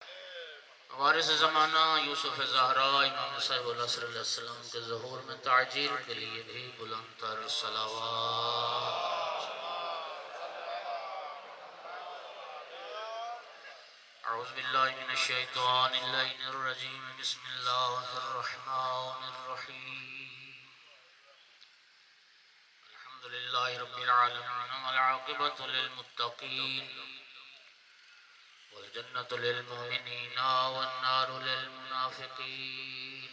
وارث زمانہ یوسف زہرا امام صاحب العصر علیہ السلام کے ظہور میں تعجیل کے لیے بھی بلند تر صلوات۔ اعوذ باللہ من الشیطان اللعین الرجیم، بسم اللہ الرحمن الرحیم۔ الحمدللہ رب العالمین والعاقبۃ للمتقین والجنة للمؤمنین والنار للمنافقین۔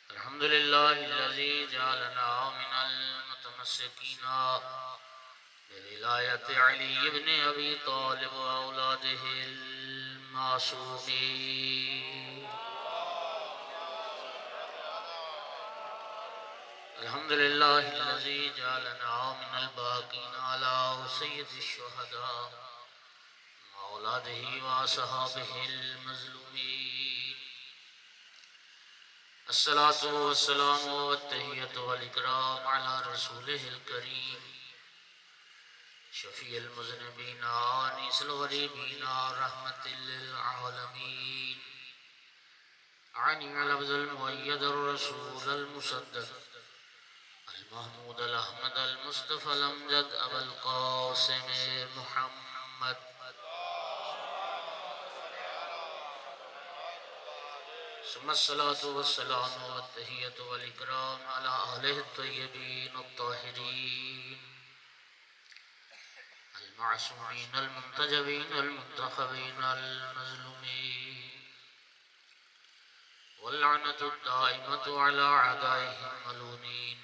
الحمدللہ الذی جعلنا من المتمسکین بولایت علی بن ابی طالب واولاده المعصومین۔ الحمدللہ الذی جعلنا من الباقین علی سید الشہداء واولاده واصحابه المظلومین۔ الصلاة والسلام والتحیۃ والاکرام علی رسولہ الکریم شفیع المذنبین آنیس الغریبین رحمت للعالمین، عنی العبد المؤید الرسول المصدق المحمود الاحمد المصطفى الامجد ابا القاسم محمد، ثم الصلاة والسلام والتحیۃ والاکرام علی آلہ الطیبین الطاہرین المعصومین المنتجبین المنتخبین المظلومین، واللعنة الدائمة على أعدائهم ملعونين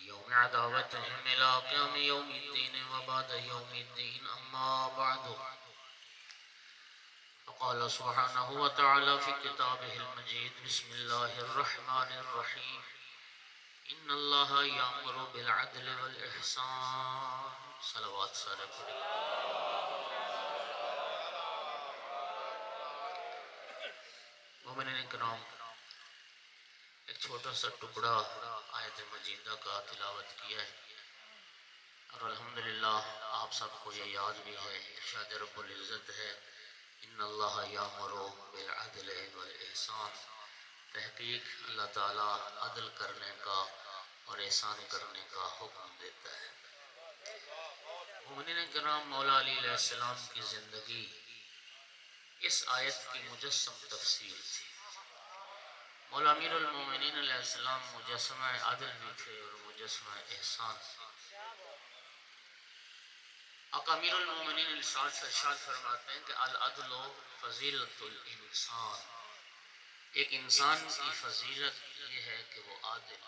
يوم عداوتهم إلى قيام يوم الدين وبعد يوم الدين، أما بعد، فقال سبحانه وتعالى في كتابه المجيد، بسم الله الرحمن الرحيم، إن الله يأمر بالعدل والإحسان۔ صلوات سارے پڑھی۔ مومنین کرام، ایک چھوٹا سا ٹکڑا آیت مجیدہ کا تلاوت کیا ہے، اور الحمدللہ آپ سب کو یہ یاد بھی ہے، ارشاد رب العزت ہے ان اللہ یامر بالعدل والاحسان۔ تحقیق اللہ تعالیٰ عدل کرنے کا اور احسان کرنے کا حکم دیتا ہے۔ مومنین کرام، مولا علی علیہ السلام کی زندگی اس آیت کی مجسم تفسیر تھی۔ مولا امیر المومنین علیہ السلام مجسمہ عدل بھی تھے اور مجسمہ احسان۔ آقا امیر المومنین ارشاد فرماتے ہیں کہ العدل فضیلت الانسان، ایک انسان کی فضیلت یہ ہے کہ وہ عادل۔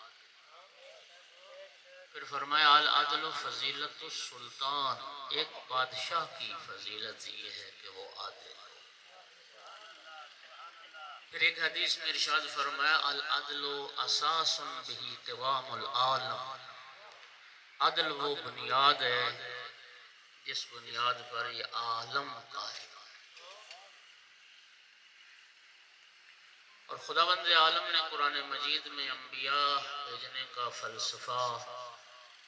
پھر فرمایا العدل فضیلت السلطان، ایک بادشاہ کی فضیلت یہ ہے کہ وہ عادل۔ پھر ایک حدیث میں ارشاد فرمایا العدل اساس بہ قوام العالم، عدل وہ بنیاد ہے جس بنیاد پر یہ عالم قائم ہے۔ اور خداوند عالم نے قرآن مجید میں انبیاء بھیجنے کا فلسفہ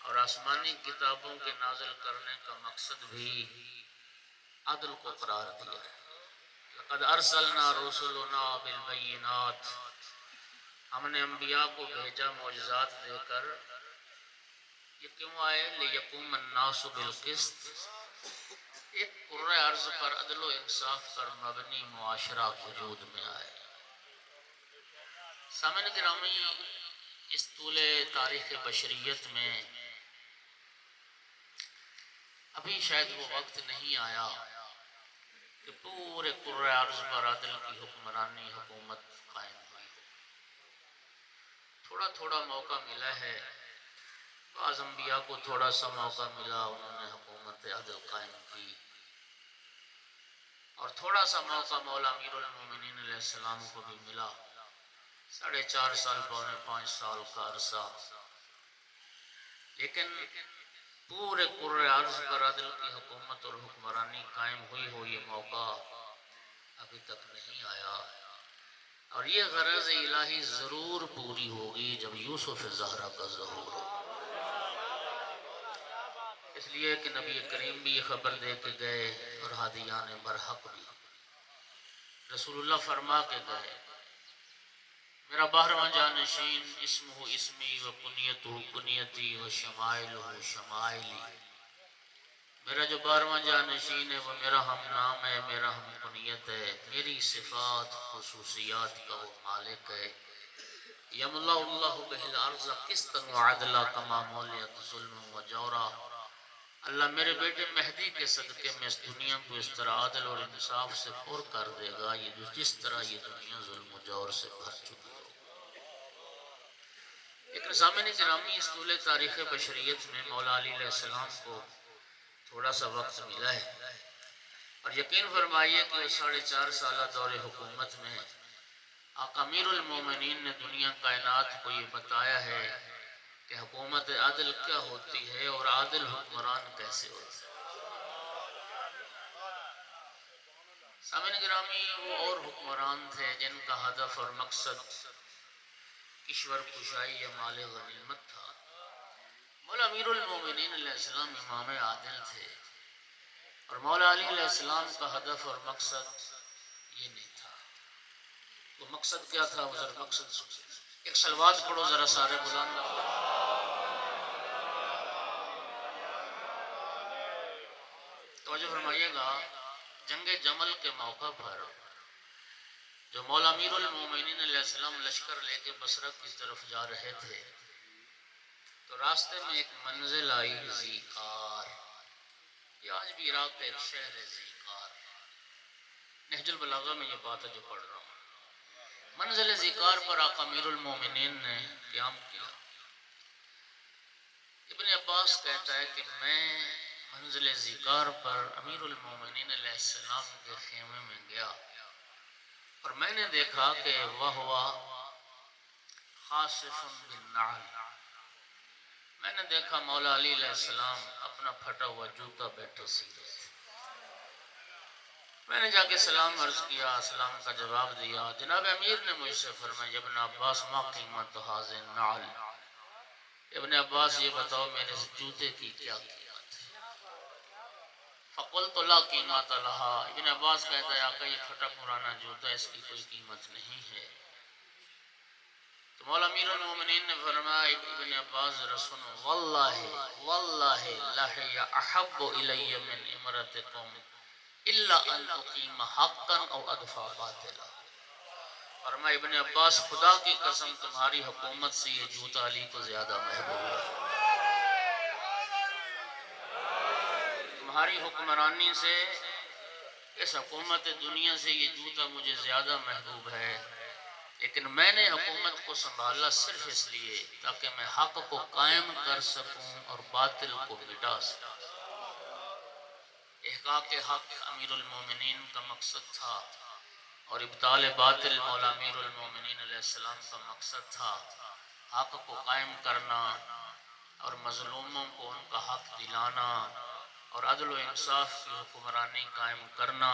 اور آسمانی کتابوں کے نازل کرنے کا مقصد بھی عدل کو قرار دیا ہے۔ لقد ارسلنا رسلنا بالبینات، ہم نے انبیاء کو بھیجا معجزات دے کر۔ یہ کیوں آئے؟ لیقوم الناس بالقسط، ایک کرۂ ارض پر عدل و انصاف پر مبنی معاشرہ وجود میں آئے۔ سامعین گرامی، اس طول تاریخ بشریت میں ابھی شاید وہ وقت نہیں آیا کہ پورے کرۂ ارض پر عدل کی حکمرانی حکومت قائم ہوئی۔ تھوڑا تھوڑا موقع ملا ہے، بعض انبیاء کو تھوڑا سا موقع ملا، انہوں نے حکومت عدل قائم کی، اور تھوڑا سا موقع مولا امیر المومنین علیہ السلام کو بھی ملا، 4.5 سال پونے 5 سال کا عرصہ۔ لیکن پورے کرۂ ارض پر عدل کی حکومت اور حکمرانی قائم ہوئی ہو یہ موقع ابھی تک نہیں آیا، اور یہ غرض الہی ضرور پوری ہوگی جب یوسف زہرا کا ظہور ہو۔ اس لیے کہ نبی کریم بھی یہ خبر دے کے گئے اور ہادیان برحق بھی۔ رسول اللہ فرما کے گئے میرا 12واں جانشین اسمہ اسمی و کنیتہ کنیتی و شمائلہ شمائلی، میرا جو 12واں جانشین ہے وہ میرا ہم نام ہے، میرا ہم کنیت ہے، میری صفات خصوصیات کا وہ مالک ہے۔ یملا اللہ بہ الارض قسطا وعدلا کما مولیت ظلم و جورا، اللہ میرے بیٹے مہدی کے صدقے میں اس دنیا کو اس طرح عادل اور انصاف سے پر کر دے گا یہ جس طرح یہ دنیا ظلم و جور سے بھر چکی ہو۔ لیکن سامعین گرامی، اس طول تاریخ بشریت میں مولا علی علیہ السلام کو تھوڑا سا وقت ملا ہے، اور یقین فرمائیے کہ 4.5 سالہ دور حکومت میں آقا امیر المومنین نے دنیا کائنات کو یہ بتایا ہے کہ حکومت عادل کیا ہوتی ہے اور عادل حکمران کیسے ہوتے ہیں۔ سامعین گرامی، وہ اور حکمران تھے جن کا ہدف اور مقصد کشور کشائی یا مال غنیمت تھا۔ مولا امیر المومنین علیہ السلام امام عادل تھے، اور مولا علی علیہ السلام کا ہدف اور مقصد یہ نہیں تھا۔ وہ مقصد کیا تھا؟ وہ ذرا مقصد سنیں۔ ایک صلوات پڑھو ذرا سارے بلند۔ توجہ فرمائیے گا، جنگ جمل کے موقع پر جو مولا امیر المومنین علیہ السلام لشکر لے کے بصرہ کی طرف جا رہے تھے تو راستے میں ایک منزل آئی ذیقار، یہ آج بھی عراق کا ایک شہر ہے ذیقار، نہج البلاغہ میں یہ بات ہے جو پڑھ رہا ہوں۔ منزل ذیقار پر آقا امیر المومنین نے قیام کیا۔ ابن عباس کہتا ہے کہ میں منزل ذیقار پر امیر المومنین علیہ السلام کے خیمے میں گیا اور میں نے دیکھا کہ وہوا خاصف بالنعل، میں نے دیکھا مولا علی علیہ السلام اپنا پھٹا ہوا جوتا بیٹھے سی رہے تھے۔ میں نے جا کے سلام عرض کیا، سلام کا جواب دیا۔ جناب امیر نے مجھ سے فرمایا ابن عباس ما قیمت ھذا النعل، ابن عباس یہ بتاؤ میرے جوتے کی کیا قیمت ہے؟ فقلت لا قیمت لہا، ابن عباس کہتا ہے آقا یہ پھٹا پرانا جوتا ہے، اس کی کوئی قیمت نہیں ہے۔ تو مولا امیر المومنین نے فرمایا ابن عباس ذرا سنو، واللہ واللہ لہی احب الی من امرتکم الا ان اقیم حقا او ادفع باطلا، فرمایا ابن عباس خدا کی قسم تمہاری حکومت سے یہ جوتا علی کو زیادہ محبوب ہے، تمہاری حکمرانی سے اس حکومت دنیا سے یہ جوتا مجھے زیادہ محبوب ہے، لیکن میں نے حکومت کو سنبھالا صرف اس لیے تاکہ میں حق کو قائم کر سکوں اور باطل کو مٹا سکوں۔ احقاق حق امیر المومنین کا مقصد تھا اور ابطال باطل مولا امیر المومنین علیہ السلام کا مقصد تھا۔ حق کو قائم کرنا اور مظلوموں کو ان کا حق دلانا اور عدل و انصاف کی حکمرانی قائم کرنا،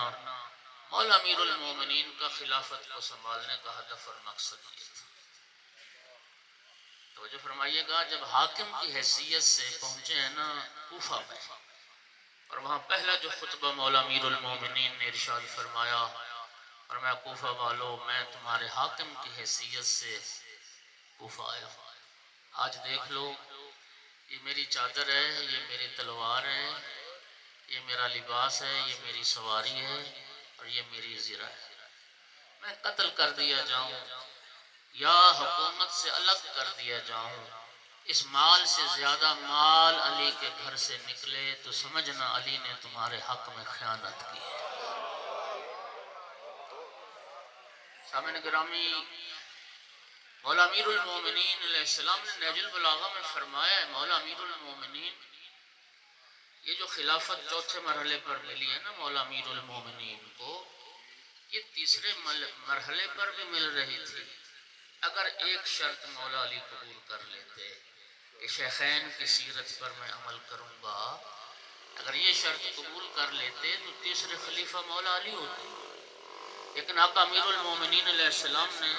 مولا امیر المومنین کا خلافت کو سنبھالنے کا ہدف اور مقصد یہ تھا۔ توجہ فرمائیے گا، جب حاکم کی حیثیت سے پہنچے ہیں نا کوفہ میں، اور وہاں پہلا جو خطبہ مولا امیر المومنین نے ارشاد فرمایا، اور میں کوفہ والو میں تمہارے حاکم کی حیثیت سے کوفہ آیا ہوں، آج دیکھ لو یہ میری چادر ہے، یہ میری تلوار ہے، یہ میرا لباس ہے، یہ میری سواری ہے اور یہ میری زرہ ہے، میں قتل کر دیا جاؤں یا حکومت سے الگ کر دیا جاؤں، اس مال سے زیادہ مال علی کے گھر سے نکلے تو سمجھنا علی نے تمہارے حق میں خیانت کی ہے۔ سامعین گرامی، مولا امیر المومنین علیہ السلام نے نہج البلاغہ میں فرمایا ہے، مولا امیر المومنین یہ جو خلافت چوتھے مرحلے پر ملی ہے نا مولا امیر المومنین کو، یہ تیسرے مرحلے پر بھی مل رہی تھی اگر ایک شرط مولا علی قبول کر لیتے کہ شیخین کی سیرت پر میں عمل کروں گا، اگر یہ شرط قبول کر لیتے تو تیسرے خلیفہ مولا علی ہوتے، لیکن آقا امیر المومنین علیہ السلام نے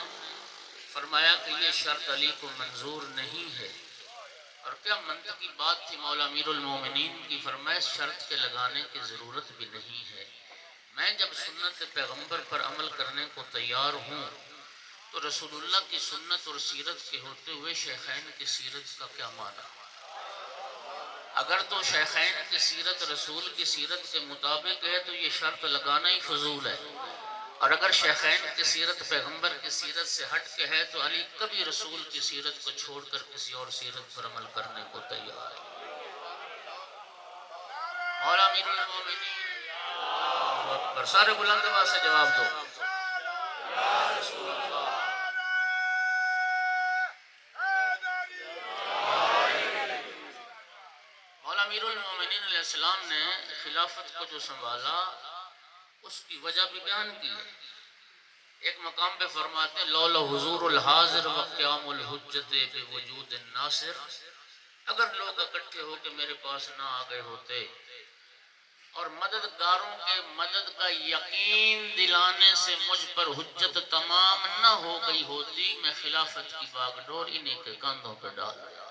فرمایا کہ یہ شرط علی کو منظور نہیں ہے، اور کیا منطقی بات تھی مولا امیر المومنین کی، فرمائے شرط کے لگانے کی ضرورت بھی نہیں ہے، میں جب سنت پیغمبر پر عمل کرنے کو تیار ہوں تو رسول اللہ کی سنت اور سیرت کے ہوتے ہوئے شیخین کی سیرت کا کیا معنی؟ اگر تو شیخین کی سیرت رسول کی سیرت کے مطابق ہے تو یہ شرط لگانا ہی فضول ہے، اور اگر شیخین کی سیرت پیغمبر کی سیرت سے ہٹ کے ہے تو علی کبھی رسول کی سیرت کو چھوڑ کر کسی اور سیرت پر عمل کرنے کو تیار ہے۔ مولا امیر المومنین، اللہ اکبر، سارے بلند آواز سے جواب دو۔ مولا امیر المومنین علیہ السلام نے خلافت کو جو سنبھالا اس کی وجہ بھی بیان کی ہے۔ ایک مقام پہ فرماتے ہیں لولا حضور الحاضر و قیام الحجت بوجود الناصر، اگر لوگ اکٹھے ہو کے میرے پاس نہ آ گئے ہوتے اور مددگاروں کے مدد کا یقین دلانے سے مجھ پر حجت تمام نہ ہو گئی ہوتی، میں خلافت کی باغ ڈور انہی کے کاندھوں پہ ڈال دیا۔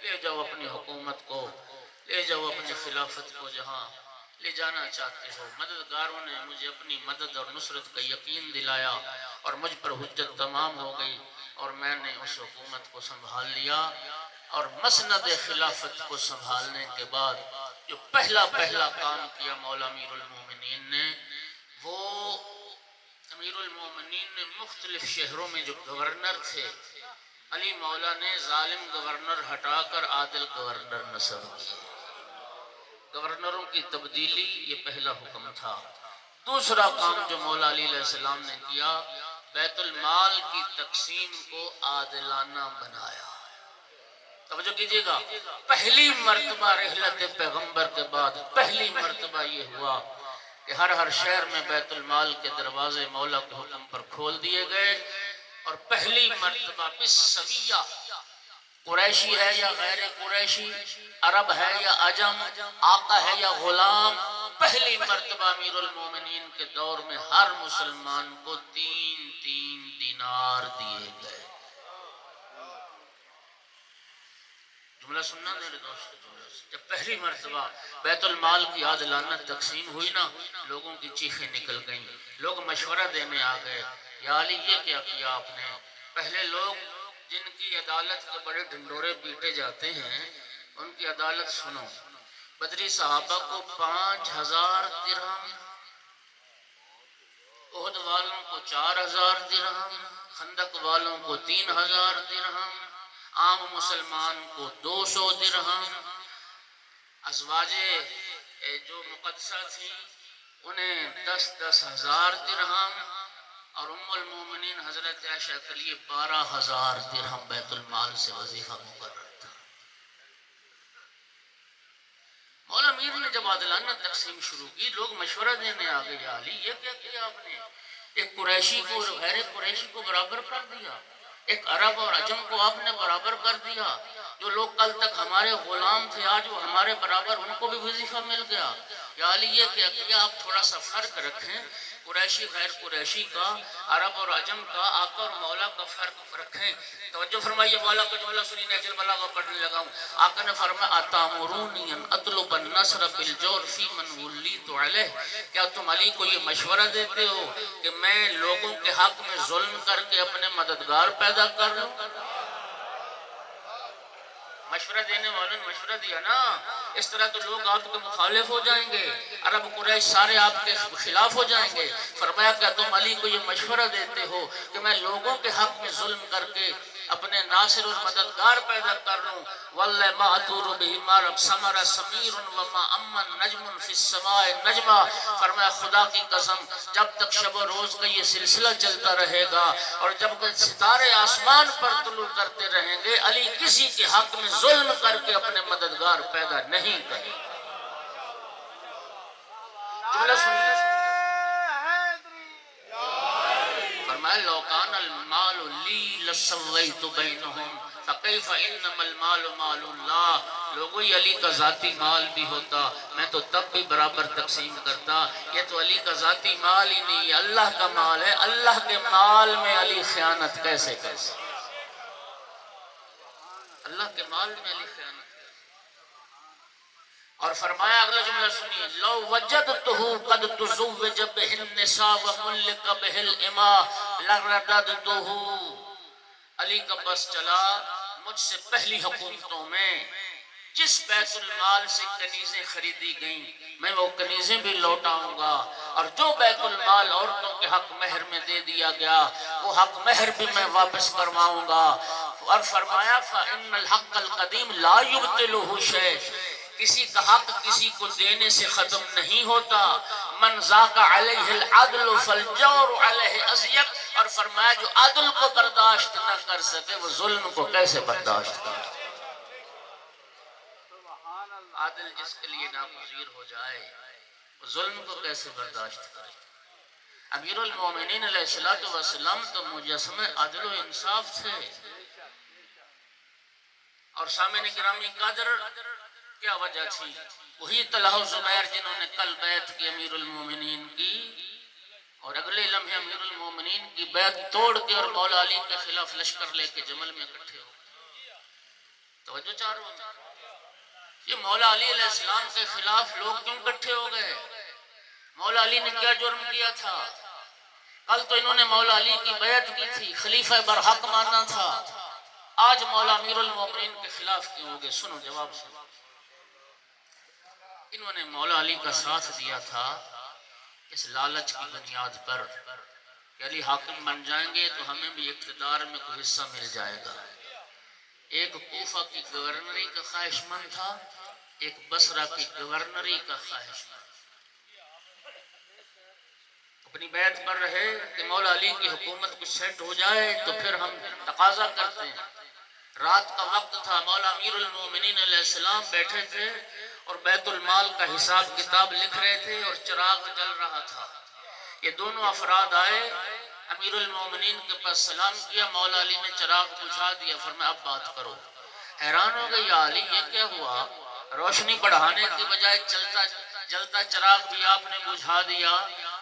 لے جاؤ اپنی حکومت کو، لے جاؤ اپنی خلافت کو جہاں لے جانا چاہتے ہو۔ مددگاروں نے مجھے اپنی مدد اور نصرت کا یقین دلایا اور مجھ پر حجت تمام ہو گئی، اور میں نے اس حکومت کو سنبھال لیا۔ اور مسند خلافت کو سنبھالنے کے بعد جو پہلا کام کیا مولا امیر المومنین نے، وہ امیر المومنین نے مختلف شہروں میں جو گورنر تھے، علی مولا نے ظالم گورنر ہٹا کر عادل گورنر نصب کیا۔ گورنروں کی تبدیلی یہ پہلا حکم تھا۔ دوسرا کام جو مولا علی علیہ السلام نے کیا، بیت المال کی تقسیم کو عادلانہ بنایا۔ توجہ کیجئے گا، پہلی مرتبہ رحلت پیغمبر کے بعد پہلی مرتبہ یہ ہوا کہ ہر شہر میں بیت المال کے دروازے مولا کے حکم پر کھول دیے گئے، اور پہلی مرتبہ بالسویہ، قریشی ہے یا غیر قریشی، عرب ہے یا عجم، آقا ہے یا غلام، پہلی مرتبہ امیر المومنین کے دور میں ہر مسلمان کو 3 دینار دیے گئے۔ جملہ سننا میرے دوست، جب پہلی مرتبہ بیت المال کی عادلانہ تقسیم ہوئی نا، لوگوں کی چیخیں نکل گئیں، لوگ مشورہ دینے آ گئے، یا علی یہ کیا کیا آپ نے؟ پہلے لوگ جن کی عدالت کے بڑے ڈنڈورے پیٹے جاتے ہیں ان کی عدالت سنو۔ بدری صحابہ کو 5000 درہم، احد والوں کو 4000 درہم، خندق والوں کو 3000 درہم، عام مسلمان کو 200 درہم، ازواج جو مقدسہ تھیں انہیں 10 ہزار درہم، اور ام المومنین حضرت عائشہ کے لیے 12000 درہم بیت المال سے وظیفہ مقرر تھا۔ مولا امیر نے جب عادلانہ تقسیم شروع کی، لوگ مشورہ دینے آ گئے، یا علی یہ کیا کیا آپ نے؟ ایک قریشی کو اور غیر قریشی کو برابر کر دیا، ایک عرب اور عجم کو آپ نے برابر کر دیا، جو لوگ کل تک ہمارے غلام تھے آج وہ ہمارے برابر، ان کو بھی وظیفہ مل گیا۔ یا علی یہ کیا کیا؟ آپ تھوڑا سا فرق رکھیں، قریشی غیر قریشی کا، عرب اور عجم کا، آقا اور مولا کا فرق رکھیں۔ توجہ فرمائیے، مولا کا جملہ سنی، نہج البلاغہ پڑھنے لگا ہوں۔ آقا نے فرمایا اتامرونی ان اطلب النصر بالجور فی من ولیت علیہ، کیا تم علی کو یہ مشورہ دیتے ہو کہ میں لوگوں کے حق میں ظلم کر کے اپنے مددگار پیدا کر لوں؟ مشورہ دینے والوں نے مشورہ دیا نا، اس طرح تو لوگ آپ کے مخالف ہو جائیں گے، عرب قریش سارے آپ کے خلاف ہو جائیں گے۔ فرمایا کیا تم علی کو یہ مشورہ دیتے ہو کہ میں لوگوں کے حق میں ظلم کر کے اپنے ناصر اور مددگار پیدا کر لوں؟ واللہ ما اتور بہ ما ثمر سمیر وما امن نجم فی السماء نجما، فرمایا خدا کی قسم جب تک شب و روز کا یہ سلسلہ چلتا رہے گا اور جب تک ستارے آسمان پر طلوع کرتے رہیں گے، علی کسی کے حق میں ظلم کر کے اپنے مددگار پیدا نہیں کرے۔ جملہ سنیے، فرمایا لو کان المال لی لسویت بینہم فکیف انما المال مال اللہ، لوگوں یہ علی کا ذاتی مال بھی ہوتا میں تو تب بھی برابر تقسیم کرتا، یہ تو علی کا ذاتی مال ہی نہیں، یہ اللہ کا مال ہے، اللہ کے مال میں علی خیانت کیسے کر سکتا؟ اللہ کے مال میں علی خیانت کر. اور فرمایا اگلا جملہ سنیے، لو وجدتہ قد تزوج بہ النساء وملک بہ الاماء لرددتہ. علی کا بس چلا مجھ سے پہلی حکومتوں میں جس بیت المال سے کنیزیں خریدی گئیں میں وہ کنیزیں بھی لوٹاؤں گا، اور جو بیت المال عورتوں کے حق مہر میں دے دیا گیا وہ حق مہر بھی میں واپس کرواؤں گا. اور فرمایا فَإِنَّ الْحَقَّ الْقَدِيمِ لَا يُبْطِلُهُ شَيْءٌ. کسی کا حق کسی کو دینے سے ختم نہیں ہوتا. من ذاق علیہ العدل فالجور علیہ ازیق. اور فرمایا جو عدل کو برداشت نہ کر سکے وہ ظلم کو کیسے برداشت کر سکے. عادل جس کے لیے ناگزیر ہو جائے وہ ظلم کو کیسے برداشت کرے. امیر المومنین علیہ السلام تو مجسمہ عدل و انصاف تھے. اور سامعین گرامی قدر کیا وجہ تھی؟ وہی طلحہ و زبیر جنہوں نے کل بیعت کی امیر المومنین کی، اور اگلے لمحے امیر المومنین کی بیعت توڑ کے اور مولا علی کے خلاف لشکر لے کے جمل میں اکٹھے ہو. توجہ چاروں میں یہ مولا علی علیہ السلام کے خلاف لوگ کیوں اکٹھے ہو گئے؟ مولا علی نے کیا جرم کیا تھا؟ کل تو انہوں نے مولا علی کی بیعت کی تھی، خلیفہ برحق ماننا تھا. آج مولا امیر المومنین کے خلاف کیوں ہو گئے؟ سنو جواب سنو. انہوں نے مولا علی کا ساتھ دیا تھا اس لالچ کی بنیاد پر کہ علی حاکم بن جائیں گے تو ہمیں بھی اقتدار میں کوئی حصہ مل جائے گا. ایک کوفہ کی گورنری کا خواہش مند تھا، ایک بصرہ کی گورنری کا خواہش مند. اپنی بیعت پر رہے کہ مولا علی کی حکومت کچھ سیٹ ہو جائے تو پھر ہم تقاضا کرتے ہیں. رات کا وقت تھا، مولا امیر المومنین علیہ السلام بیٹھے تھے اور بیت المال کا حساب کتاب لکھ رہے تھے اور چراغ جل رہا تھا. یہ دونوں افراد آئے، امیر المومنین کے پاس سلام کیا، مولا علی نے چراغ بجھا دیا. فرمایا اب بات کرو. حیران ہو گئی، یا علی یہ کیا ہوا؟ روشنی بڑھانے کی بجائے جلتا چراغ بھی آپ نے بجھا دیا.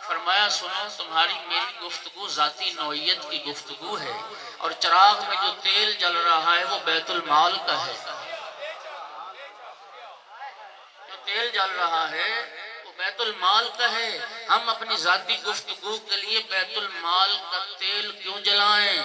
فرمایا سنو، تمہاری میری گفتگو ذاتی نوعیت کی گفتگو ہے، اور چراغ میں جو تیل جل رہا ہے وہ بیت المال کا ہے. جو تیل جل رہا ہے وہ بیت المال کا ہے. ہم اپنی ذاتی گفتگو کے لیے بیت المال کا تیل کیوں جلائیں؟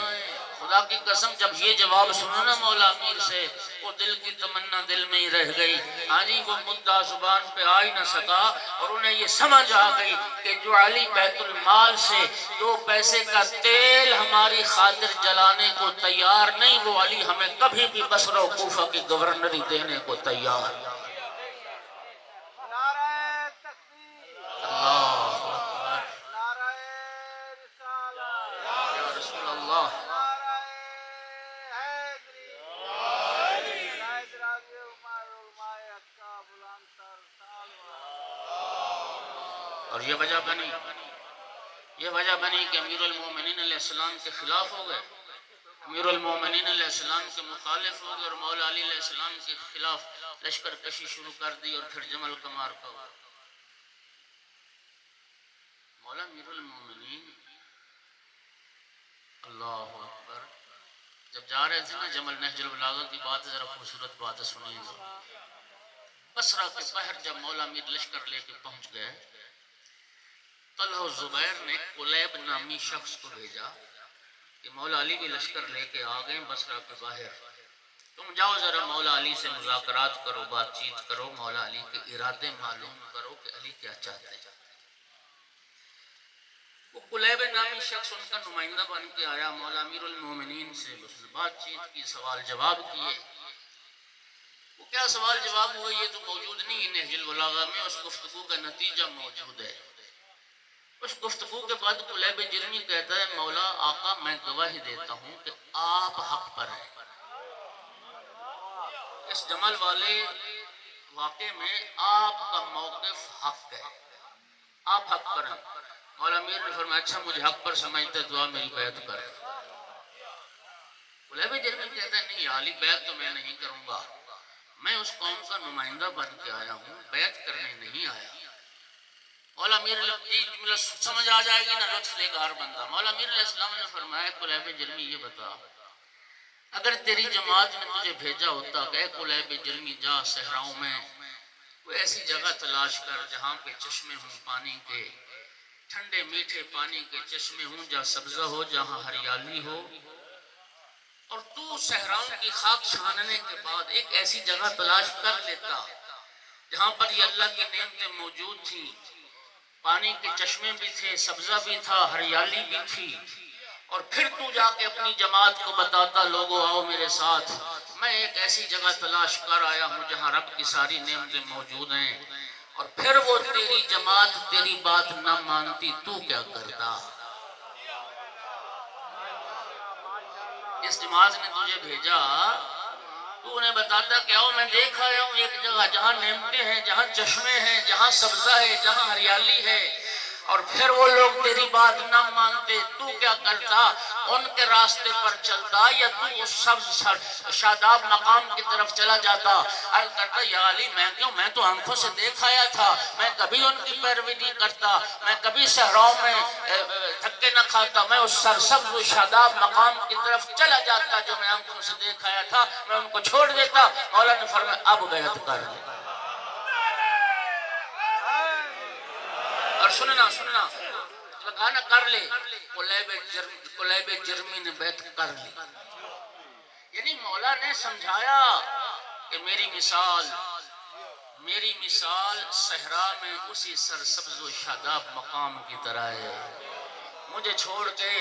خدا کی قسم جب یہ جواب سنا نا مولا امیر سے، وہ دل کی تمنا دل میں ہی رہ گئی. ہاں جی، وہ مدعا زبان پہ آ ہی نہ سکا، اور انہیں یہ سمجھ آ گئی کہ جو علی بیت المال سے 2 پیسے کا تیل ہماری خاطر جلانے کو تیار نہیں، وہ علی ہمیں کبھی بھی بصرہ و کوفہ کی گورنری دینے کو تیار. اللہ اکبر، یا رسول اللہ. اور یہ وجہ بنی کہ امیر المومنین علیہ السلام کے خلاف ہو گئے، امیر المومنین علیہ السلام کے مخالف ہو گئے، اور مولا علی علیہ السلام کے خلاف لشکر کشی شروع کر دی، اور پھر جمل کا مارکا ہوا. مولا امیر المومنین اللہ اکبر جب جا رہے تھے نا جمل، نہج البلاغہ کی بات ذرا خوبصورت بات سنیے گا. بصرہ کے بحر جب مولا امیر لشکر لے کے پہنچ گئے، طلحہ و زبیر نے قلیب نامی شخص کو بھیجا کہ مولا علی بھی لشکر لے کے آ گئے بصرہ کے باہر، تم جاؤ ذرا مولا علی سے مذاکرات کرو، بات چیت کرو، مولا علی کے ارادے معلوم کرو کہ علی کیا چاہتے ہیں. وہ قلیب نامی شخص ان کا نمائندہ بن کے آیا، مولا امیر المومنین سے بات چیت کی، سوال جواب کیے. وہ کیا سوال جواب ہوئے یہ تو موجود نہیں ہے نہج البلاغہ میں، اس گفتگو کا نتیجہ موجود ہے. اس گفتگو کے بعد قلیب جرمی کہتا ہے مولا آقا میں گواہی دیتا ہوں کہ آپ حق پر ہیں. اس جمل والے واقعے میں آپ کا موقف حق ہے، آپ حق پر ہیں. مولا امیر نے فرمایا اچھا مجھے حق پر سمجھتے تو آپ میری بیعت کر. قلیب جرمی کہتا ہے نہیں علی بیعت تو میں نہیں کروں گا، میں اس قوم کا نمائندہ بن کے آیا ہوں، بیعت کرنے نہیں آیا. مولا امیر جملہ سمجھ آ جائے گی نا، لطف لے گا ہر بندہ. مولا امیر علیہ السلام نے فرمایا قلیب جرمی یہ بتا اگر تیری جماعت نے تجھے بھیجا ہوتا کہ اے قلیب جرمی جا صحراؤں میں کوئی ایسی جگہ تلاش کر جہاں پہ چشمے ہوں پانی کے، ٹھنڈے میٹھے پانی کے چشمے ہوں، جہاں سبزہ ہو، جہاں ہریالی ہو، اور تو صحراؤں کی خاک چھاننے کے بعد ایک ایسی جگہ تلاش کر لیتا جہاں پر یہ اللہ کی نعمتیں موجود تھیں، پانی کے چشمے بھی تھے، سبزہ بھی تھا، ہریالی بھی تھی، اور پھر تو جا کے اپنی جماعت کو بتاتا لوگو آؤ میرے ساتھ، میں ایک ایسی جگہ تلاش کر آیا ہوں جہاں رب کی ساری نعمتیں موجود ہیں، اور پھر وہ تیری جماعت تیری بات نہ مانتی، تو کیا کرتا؟ اس جماعت نے تجھے بھیجا، تو انہیں بتاتا کہ آؤ میں دیکھ آیا ہوں ایک جگہ جہاں نعمتیں ہیں، جہاں چشمے ہیں، جہاں سبزہ ہے، جہاں ہریالی ہے، اور پھر وہ لوگ تیری بات نہ مانتے، تو کیا کرتا؟ ان کے راستے پر چلتا یا تو اس سبز شاداب مقام کی طرف چلا جاتا؟ عرض کرتا یا علی میں کیوں، میں تو آنکھوں سے دیکھ آیا تھا، میں کبھی ان کی پیروی نہیں کرتا، میں کبھی صحراؤں میں دھکے نہ کھاتا، میں اس سرسبز و شاداب مقام کی طرف چلا جاتا جو میں آنکھوں سے دیکھ آیا تھا، میں ان کو چھوڑ دیتا۔ مولا نے فرمایا اب بیعت کر لی، اور سننا لگانا کر لے، قلیب جرمی نے بیعت کر لی، یعنی مولا نے سمجھایا کہ میری مثال صحرا میں اسی سرسبز و شاداب مقام کی طرح ہے، مجھے چھوڑ کے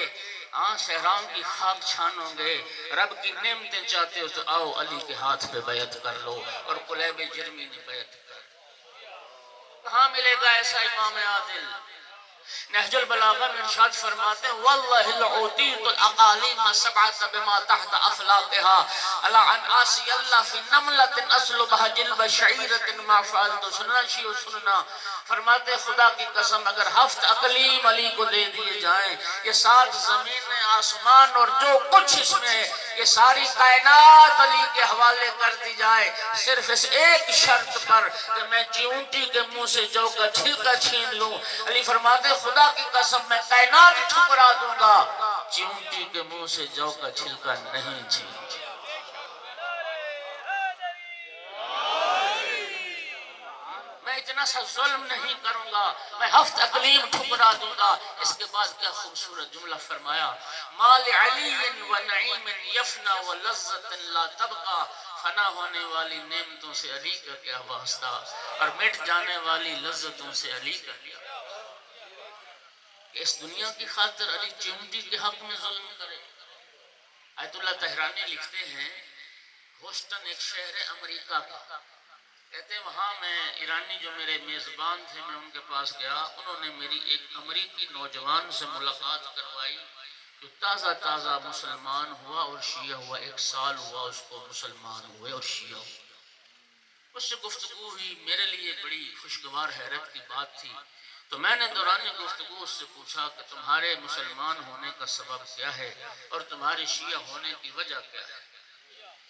صحراؤں کی خاک چھانو گے، رب کی نعمتیں چاہتے ہو تو آؤ علی کے ہاتھ پہ بیعت کر لو، اور قلیب جرمی نے بیعت کر۔ کہاں ملے گا ایسا امام عادل؟ نہج البلاغہ میں ارشاد فرماتے ہیں واللہ العوتیت الاقالیم سبعت بما تحت افلاقها الا ان آسی اللہ فی نملت اسلبہ جلب شعیرت ما فعلت، سننا فرماتے خدا کی قسم اگر 7 اقلیم علی کو دے دیے جائیں، یہ 7 زمینیں آسمان اور جو کچھ اس میں ہے یہ ساری کائنات علی کے حوالے کر دی جائے، صرف اس ایک شرط پر کہ میں چیونٹی کے منہ سے جو کا چھلکا چھین لوں۔ علی فرماتے خدا کی قسم میں کائنات ٹھکرا دوں گا، چیونٹی کے منہ سے جو کا چھلکا نہیں چھین۔ میں اتنا سا ظلم نہیں کروں گا، میں 7 اقلیم ٹھکرا دوں گا۔ اس کے بعد کیا خوبصورت جملہ فرمایا، مال علی و نعیم یفنا و لذت لا تبقى، فنا ہونے والی نعمتوں سے علی کا کیا واسطہ، اور مٹ جانے والی لذتوں سے علی کا کیا۔ اس دنیا کی خاطر علی چیونٹی کے حق میں ظلم کرے۔ آیت اللہ تہرانی لکھتے ہیں ہوسٹن ایک شہر امریکہ کا، کہتے ہیں وہاں میں ایرانی جو میرے میزبان تھے میں ان کے پاس گیا، انہوں نے میری ایک امریکی نوجوان سے ملاقات کروائی جو تازہ مسلمان ہوا اور شیعہ ہوا، 1 سال ہوا اس کو مسلمان ہوئے اور شیعہ ہوا۔ اس سے گفتگو ہوئی، میرے لیے بڑی خوشگوار حیرت کی بات تھی، تو میں نے دوران گفتگو اس سے پوچھا کہ تمہارے مسلمان ہونے کا سبب کیا ہے اور تمہارے شیعہ ہونے کی وجہ کیا ہے؟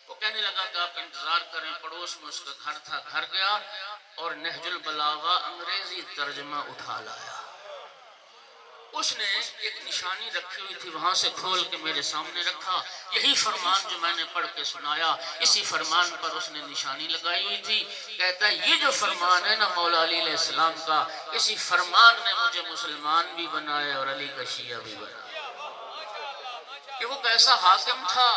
وہ کہنے لگا کہ آپ انتظار کریں، پڑوس میں اس کا گھر تھا، گھر گیا اور نہج البلاغہ انگریزی ترجمہ اٹھا لایا۔ اس نے ایک نشانی رکھی ہوئی تھی، وہاں سے کھول کے میرے سامنے رکھا، یہی فرمان جو میں نے پڑھ کے سنایا اسی فرمان پر اس نے نشانی لگائی ہوئی تھی۔ کہتا ہے یہ جو فرمان ہے نا مولا علی علیہ السلام کا، اسی فرمان نے مجھے مسلمان بھی بنایا اور علی کا شیعہ بھی بنایا۔ کہ وہ کیسا حاکم تھا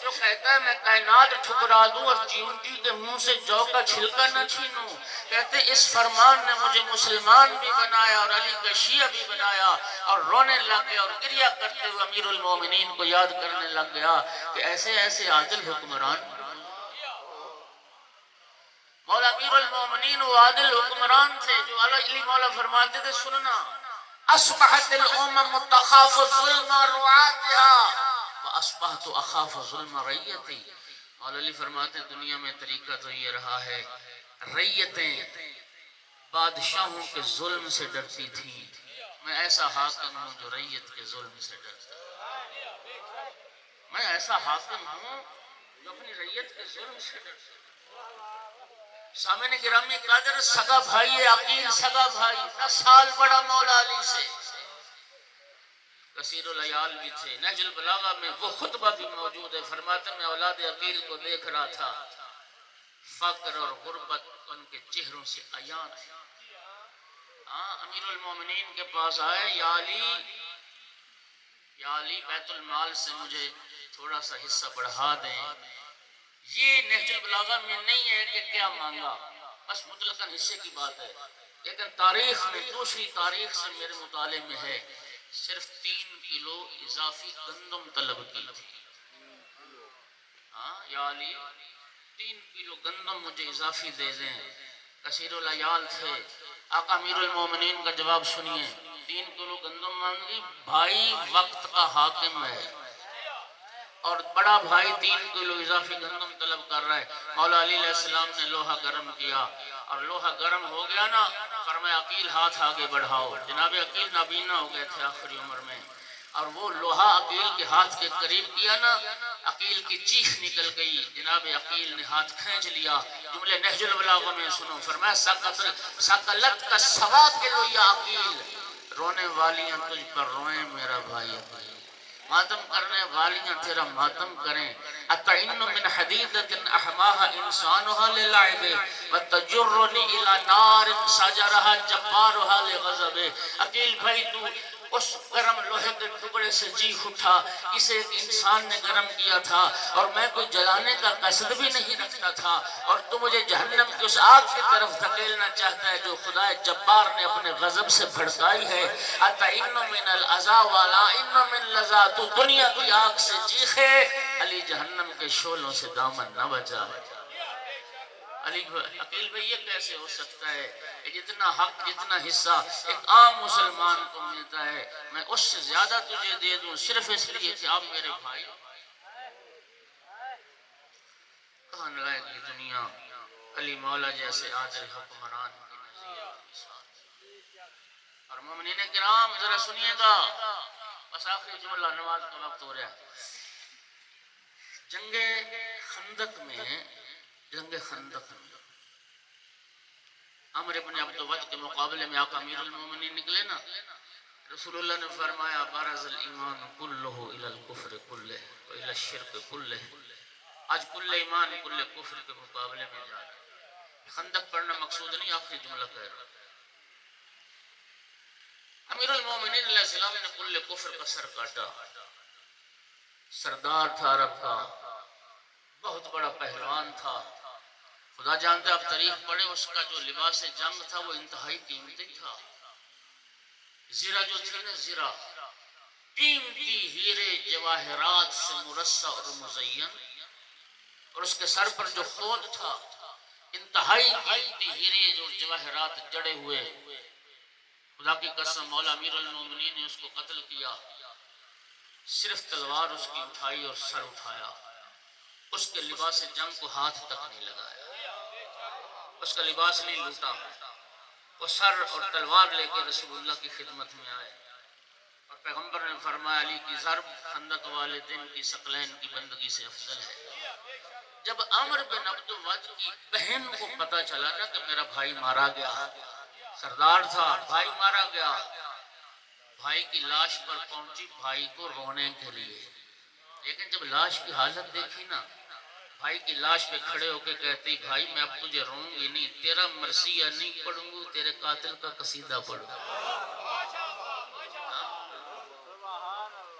جو کہتا ہے میں کائنات ٹھکرا دوں اور چیونٹی کے منہ سے جو کا چھلکا نہ چھینوں۔ کہتے ہیں اس فرمان نے مجھے مسلمان بھی بنایا اور علی کا شیعہ بھی بنایا، اور رونے لگ گیا اور گریہ کرتے ہوئے امیر المومنین کو یاد کرنے لگ گیا کہ ایسے عادل حکمران، مولا امیر المومنین وہ عادل حکمران تھے جو علی مولا فرماتے تھے سننا اصبحت الامم تخاف ظلم رعاتها واصبحت اخاف ظلم رعیتی۔ مولا علی فرماتے ہیں دنیا میں طریقہ تو یہ رہا ہے، رعیتیں بادشاہوں کے ظلم سے ڈرتی تھیں، میں ایسا حاکم ہوں جو رعیت کے ظلم سے ڈرتا ہے، میں ایسا حاکم ہوں جو اپنی رعیت کے ظلم سے ڈرتا ہے۔ سامنے گرامی قادر سگا بھائی عقیل، سگا بھائی 10 سال بڑا مولا علی سے، کثیر العیال بھی تھے. نہج البلاغہ میں وہ خطبہ بھی موجود ہے. فرماتے میں اولاد عقیل کو دیکھ رہا تھا، فقر اور غربت ان کے چہروں سے عیان ہے. امیر المومنین کے پاس آئے، یا علی بیت المال سے مجھے تھوڑا سا حصہ بڑھا دیں. یہ نہج البلاغہ میں نہیں ہے کہ کیا مانگا، بس مطلقاً حصے کی بات ہے. لیکن تاریخ میں، دوسری تاریخ سے میرے مطالعے میں ہے، صرف 3 کلو اضافی گندم طلب کی تھی. یا علی 3 کلو گندم مجھے اضافی دے دیں. کثیر العیال تھے. آقا امیر المومنین کا جواب سنیے. 3 کلو گندم مانگی، بھائی وقت کا حاکم ہے اور بڑا بھائی 3 کلو اضافی گندم طلب کر رہا ہے. مولا علی علیہ السلام نے لوہا گرم کیا اور لوہا گرم ہو گیا نا، فرمایا عقیل ہاتھ آگے بڑھاؤ. جناب عقیل نابینا ہو گئے تھے آخری عمر میں، اور وہ لوہا عقیل کے ہاتھ کے قریب کیا نا، عقیل کی چیخ نکل گئی. جناب عقیل نے ہاتھ کھینچ لیا. جملے نہج البلاغہ میں سنو. فرمایا سقلت کا سوا کلو یا عقیل، رونے والیاں تجھ پر روئیں میرا بھائی عقیل، ماتم کرنے والیاں تیرا ماتم کریں. اتعین من حدیدت احماها انسانها للعب وتجرنی الى نار ساجرها جبارها لغضب. عقیل بھائی تو اس گرم لوہے کے ٹکڑے سے جی اٹھا، اسے ایک انسان نے گرم کیا تھا اور میں کوئی جلانے کا قصد بھی نہیں رکھتا تھا، اور تو مجھے جہنم کی اس آگ کی طرف دھکیلنا چاہتا ہے جو خدا جبار نے اپنے غضب سے بھڑکائی ہے. اتعین من العزا والا ان من لذا، تو دنیا کی آگ سے چیخے، علی جہنم کے شعلوں سے دامن نہ بچا. عقیل بھئی یہ کیسے ہو سکتا ہے کہ جتنا حق، جتنا حصہ ایک عام مسلمان کو ملتا ہے میں اس سے زیادہ تجھے دے دوں صرف اس لیے کہ آپ میرے بھائی. کہاں لائے گی دنیا علی مولا جیسے عادل حکمران کی نظیر کی ساتھ. اور مومنین کرام ذرا سنیے گا، بس آخری جملہ، نماز کا وقت ہو رہا ہے. جنگ خندق میں عمر بن عبد ود کے مقابلے میں آقا امیر المومنین نکلے نا، رسول اللہ نے فرمایا بارز الایمان کلہ الی الکفر کلہ و الی الشرک کلہ. آج کل ایمان کل کفر کے مقابلے میں جا رہے. خندق پڑھنا مقصود نہیں، آخری جملہ کہہ رہا. امیر المومنین علیہ السلام نے کل کفر کا سر کاٹا. سردار تھا عرب کا، بہت بڑا پہلوان تھا. خدا جانتے آپ تاریخ پڑھیں، اس کا جو لباس جنگ تھا وہ انتہائی قیمتی تھا. زرہ جو تھی نا، زرہ قیمتی ہیرے جواہرات سے مرصع اور مزین، اور اس کے سر پر جو خود تھا انتہائی قیمتی ہیرے جو جواہرات جڑے ہوئے. خدا کی قسم مولا امیر المومنین نے اس کو قتل کیا. صرف تلوار اس کی اٹھائی اور سر اٹھایا، اس کے لباس جنگ کو ہاتھ تک نہیں لگایا، اس کا لباس نہیں لوٹا. وہ سر اور تلوار لے کے رسول اللہ کی خدمت میں آئے اور پیغمبر نے فرمایا علی کی ضرب خندق والے دن کی ثقلین کی بندگی سے افضل ہے. جب عمر بن عبد ود کی بہن کو پتا چلا نا کہ میرا بھائی مارا گیا، سردار تھا، بھائی مارا گیا، بھائی کی لاش پر پہنچی بھائی کو رونے کے لیے. لیکن جب لاش کی حالت دیکھی نا، بھائی کی لاش پہ کھڑے ہو کے کہتی بھائی میں اب تجھے روؤں گی نہیں، تیرا مرثیہ نہیں پڑھوں گی، تیرے قاتل کا قصیدہ پڑھوں گی.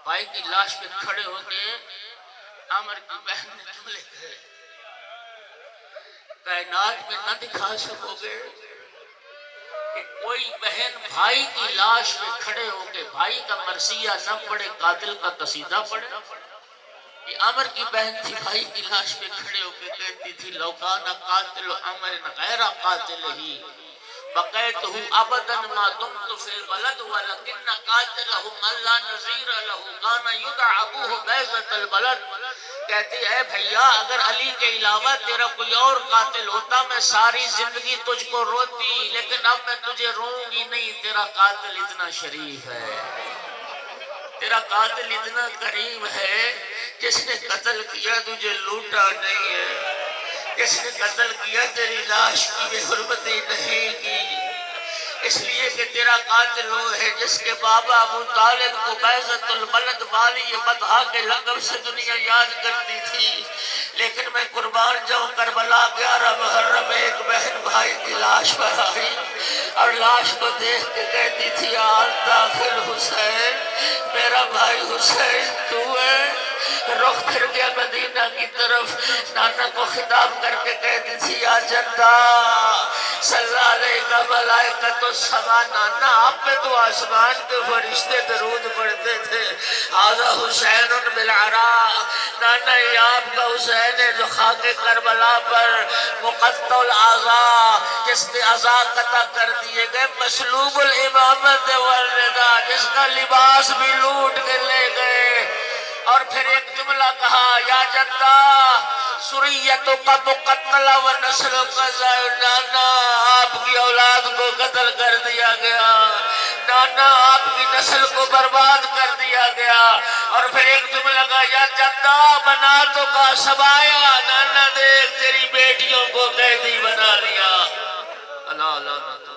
بھائی کی لاش پہ کھڑے ہو کے عمر کی بہن نے جملے کہے، کائنات میں نہ دکھا سکو گے کہ کوئی بہن بھائی کی لاش پہ کھڑے ہو کے بھائی کا مرثیہ نہ پڑھے، قاتل کا قصیدہ پڑھے. یہ عمر کی بہن تھی، بھائی کی لاش پہ کھڑے ہو کے کہتی تھی لو کان قاتل عمر غیر قاتل ہی بقیتہ ابدا ما دمت فی البلد ولکن قاتلہ من لا نظیر لہ کان یدعى ابوہ بیضۃ البلد. کہتی ہے بھیا اگر علی کے علاوہ تیرا کوئی اور قاتل ہوتا میں ساری زندگی تجھ کو روتی، لیکن اب میں تجھے روؤں گی نہیں، تیرا قاتل اتنا شریف ہے، تیرا قاتل اتنا کریم ہے، جس نے قتل کیا تجھے لوٹا نہیں ہے، جس نے قتل کیا تیری لاش کی بے حرمتی نہیں کی. اس لیے کہ تیرا قاتل وہ ہے جس کے بابا ابو طالب کو بیضۃ البلد والی بطحا کے لقب سے دنیا یاد کرتی تھی، لیکن میں قربان جاؤں کربلا 11 محرم ایک بہن بھائی کی لاش پر آئی اور لاش کو دیکھ کے کہتی تھی آل داخل حسین، میرا بھائی حسین تو ہے۔ رخ پھر گیا مدینہ کی طرف، نانا کو خطاب کر کے کہتی تھی یا جدہ صلی علیہ ملائکۃ السما، نانا آپ پہ تو آسمان کے فرشتے درود پڑھتے تھے، ھذا حسین بالعراء، نانا یہ آپ کا حسین ہے جو خاک کربلا پر مقطع الاعضاء، جس کے اعضاء قطع کر دیے گئے، مسلوب الامامت والردا، جس کا لباس بھی لوٹ کے لے گئے۔ اور پھر ایک جملہ کہا یا جدہ سریتو کا مقتل و نسل کا ضائع، نانا آپ کی اولاد کو قتل کر دیا گیا، نانا آپ کی نسل کو برباد کر دیا گیا۔ اور پھر ایک جملہ کہا یا جدہ بناتوں کا سبایا، نانا دیکھ تیری بیٹیوں کو قیدی بنا لیا۔ اللہ اللہ